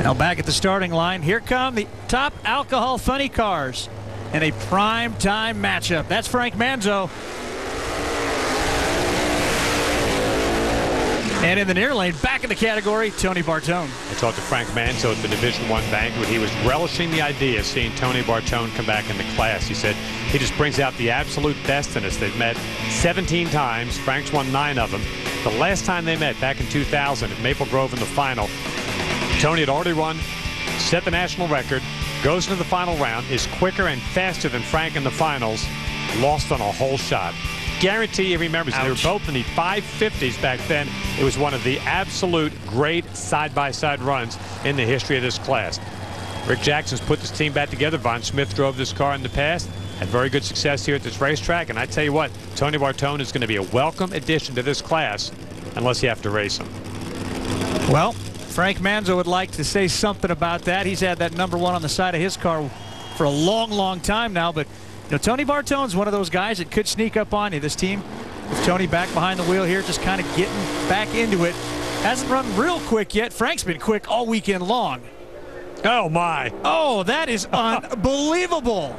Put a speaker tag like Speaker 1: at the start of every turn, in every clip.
Speaker 1: Now back at the starting line, here come the top alcohol funny cars in a prime time matchup. That's Frank Manzo. And in the near lane, back in the category, Tony Bartone.
Speaker 2: I talked to Frank Manzo at the Division I banquet. He was relishing the idea of seeing Tony Bartone come back in the class. He said he just brings out the absolute best in us. They've met 17 times. Frank's won 9 of them. The last time they met, back in 2000 at Maple Grove in the final, Tony had already run, set the national record, goes into the final round, is quicker and faster than Frank in the finals, lost on a whole shot. Guarantee he remembers. They were both in the 550s back then. It was one of the absolute great side-by-side runs in the history of this class. Rick Jackson's put this team back together. Von Smith drove this car in the past, had very good success here at this racetrack, and I tell you what, Tony Bartone is going to be a welcome addition to this class unless you have to race him.
Speaker 1: Well, Frank Manzo would like to say something about that. He's had that number 1 on the side of his car for a long, long time now, but you know, Tony Bartone's one of those guys that could sneak up on you. This team, with Tony back behind the wheel here, just kind of getting back into it. Hasn't run real quick yet. Frank's been quick all weekend long.
Speaker 2: Oh, my.
Speaker 1: Oh, that is unbelievable.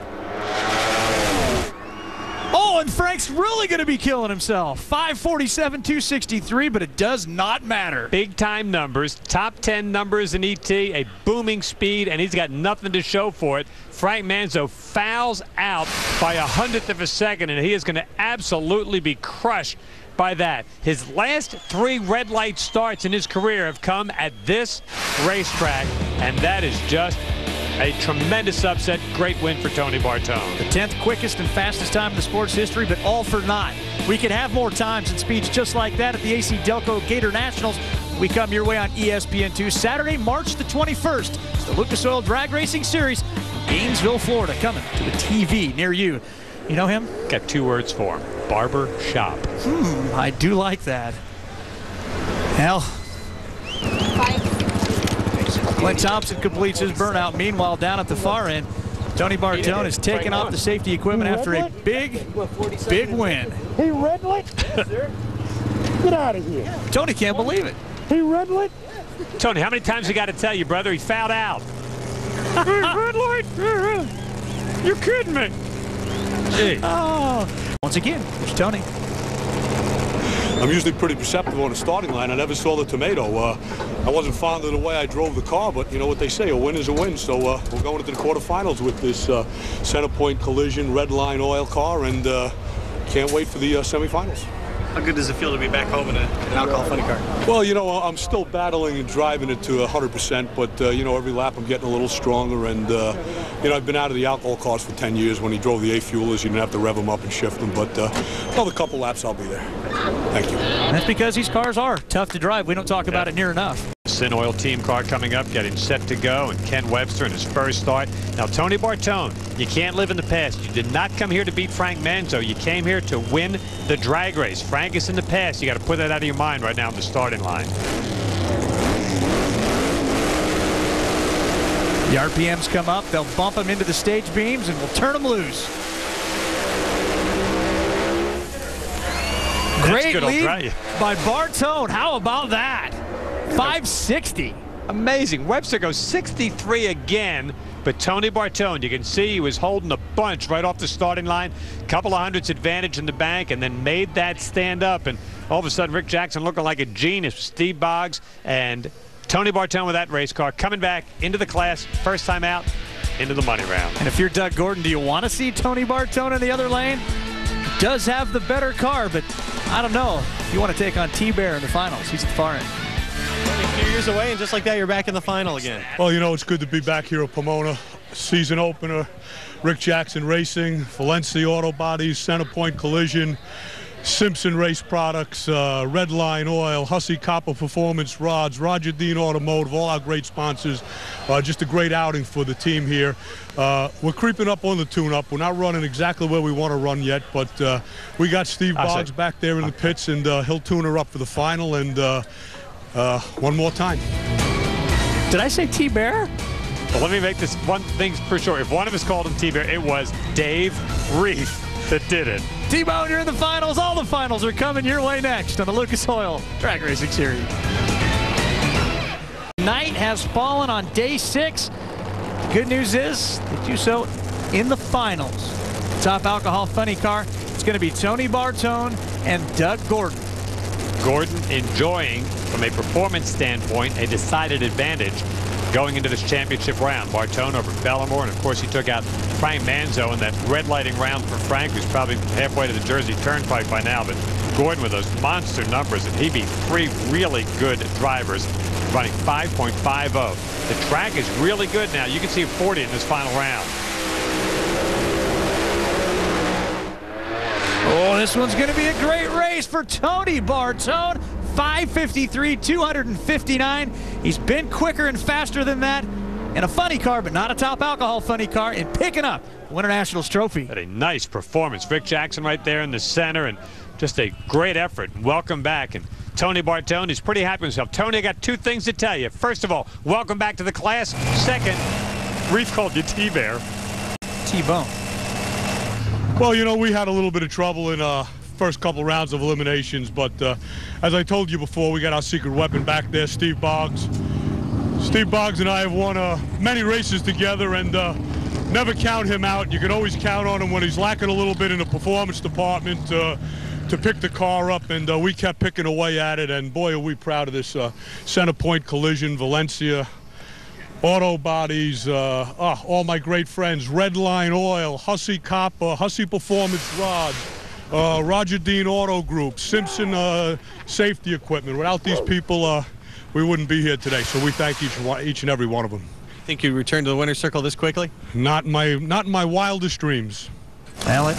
Speaker 1: Oh, and Frank's really going to be killing himself. 547, 263, but it does not matter.
Speaker 2: Big-time numbers, top 10 numbers in ET, a booming speed, and he's got nothing to show for it. Frank Manzo fouls out by 100th of a second, and he is going to absolutely be crushed by that. His last 3 red light starts in his career have come at this racetrack, and that is just a tremendous upset. Great win for Tony Bartone.
Speaker 1: The 10th quickest and fastest time in the sport's history, but all for naught. We could have more times and speeds just like that at the AC Delco Gator Nationals. We come your way on ESPN2 Saturday, March the 21st. It's the Lucas Oil Drag Racing Series from Gainesville, Florida, coming to a TV near you. You know him?
Speaker 2: Got 2 words for him. Barber shop.
Speaker 1: I do like that. Hell. Clint Thompson completes his burnout. Meanwhile, down at the far end, Tony Bartone is taking off the safety equipment after a big win.
Speaker 3: He red lit? Yes, sir. Get out of here.
Speaker 1: Tony can't believe it.
Speaker 3: He red lit?
Speaker 2: Tony, how many times you got to tell you, brother? He fouled out.
Speaker 3: Red light? You're kidding me.
Speaker 2: Gee.
Speaker 1: Oh. Once again, here's Tony.
Speaker 4: I'm usually pretty perceptive on the starting line. I never saw the tomato. I wasn't fond of the way I drove the car, but you know what they say, a win is a win. So we're going into the quarterfinals with this center point collision red line oil car, and can't wait for the semifinals.
Speaker 5: How good does it feel to be back home in an alcohol funny car?
Speaker 4: Well, you know, I'm still battling and driving it to 100%, but you know, every lap I'm getting a little stronger, and you know, I've been out of the alcohol cars for 10 years. When he drove the A-fuelers, you didn't have to rev them up and shift them, but another couple laps I'll be there. Thank you.
Speaker 1: That's because these cars are tough to drive. We don't talk about it near enough.
Speaker 2: Sin Oil team car coming up, getting set to go, and Ken Webster in his first start. Now, Tony Bartone, you can't live in the past. You did not come here to beat Frank Manzo. You came here to win the drag race. Frank is in the past. You got to put that out of your mind right now on the starting line.
Speaker 1: The RPMs come up. They'll bump them into the stage beams, and we'll turn them loose. Great lead by Bartone. How about that? 560.
Speaker 2: Amazing. Webster goes 63 again, but Tony Bartone, you can see he was holding a bunch right off the starting line. Couple of hundreds advantage in the bank, and then made that stand up. And all of a sudden, Rick Jackson looking like a genius. Steve Boggs and Tony Bartone with that race car coming back into the class, first time out, into the money round.
Speaker 1: And if you're Doug Gordon, do you want to see Tony Bartone in the other lane? Does have the better car, but I don't know. If you want to take on T-Bear in the finals, he's at the far end.
Speaker 5: A few years away, and just like that, you're back in the final again.
Speaker 4: Well, you know, it's good to be back here at Pomona. Season opener, Rick Jackson Racing, Valencia Auto Bodies, Center Point Collision, Simpson Race Products, Red Line Oil, Hussey Copper Performance Rods, Roger Dean Automotive, all our great sponsors. Just a great outing for the team here. We're creeping up on the tune-up. We're not running exactly where we want to run yet, but we got Steve Boggs back there in the pits, and he'll tune her up for the final, and one more time.
Speaker 1: Did I say T-Bear?
Speaker 2: Well, let me make this one thing for sure. If one of us called him T-Bear, it was Dave Reef that did it.
Speaker 1: T-Bone, you're in the finals. All the finals are coming your way next on the Lucas Oil Drag Racing Series. night has fallen on day 6. The good news is they do so in the finals. Top Alcohol funny car, it's going to be Tony Bartone and Doug Gordon.
Speaker 2: Gordon enjoying, from a performance standpoint, a decided advantage going into this championship round. Bartone over Bellamore, and of course he took out Frank Manzo in that red lighting round for Frank, who's probably halfway to the Jersey Turnpike by now. But Gordon with those monster numbers, and he beat 3 really good drivers, running 5.50. The track is really good now. You can see 40 in this final round.
Speaker 1: Oh, this one's going to be a great race for Tony Bartone. 553, 259. He's been quicker and faster than that in a funny car, but not a Top Alcohol funny car, in picking up the Winter Nationals trophy.
Speaker 2: Had a nice performance. Rick Jackson right there in the center, and just a great effort. Welcome back. And Tony Bartone is pretty happy with himself. Tony, I got 2 things to tell you. First of all, welcome back to the class. Second, Reef called you T-Bear.
Speaker 1: T-Bone.
Speaker 4: Well, you know, we had a little bit of trouble in first couple rounds of eliminations, but as I told you before, we got our secret weapon back there, Steve Boggs. Steve Boggs and I have won many races together, and never count him out. You can always count on him when he's lacking a little bit in the performance department to pick the car up, and we kept picking away at it, and boy, are we proud of this center point collision, Valencia. Auto Bodies, all my great friends, Redline Oil, Hussey Copper, Hussey Performance Rods, Roger Dean Auto Group, Simpson Safety Equipment. Without these people, we wouldn't be here today. So we thank each and every one of them.
Speaker 5: Think you'd return to the winner's circle this quickly?
Speaker 4: Not in my wildest dreams.
Speaker 1: Well,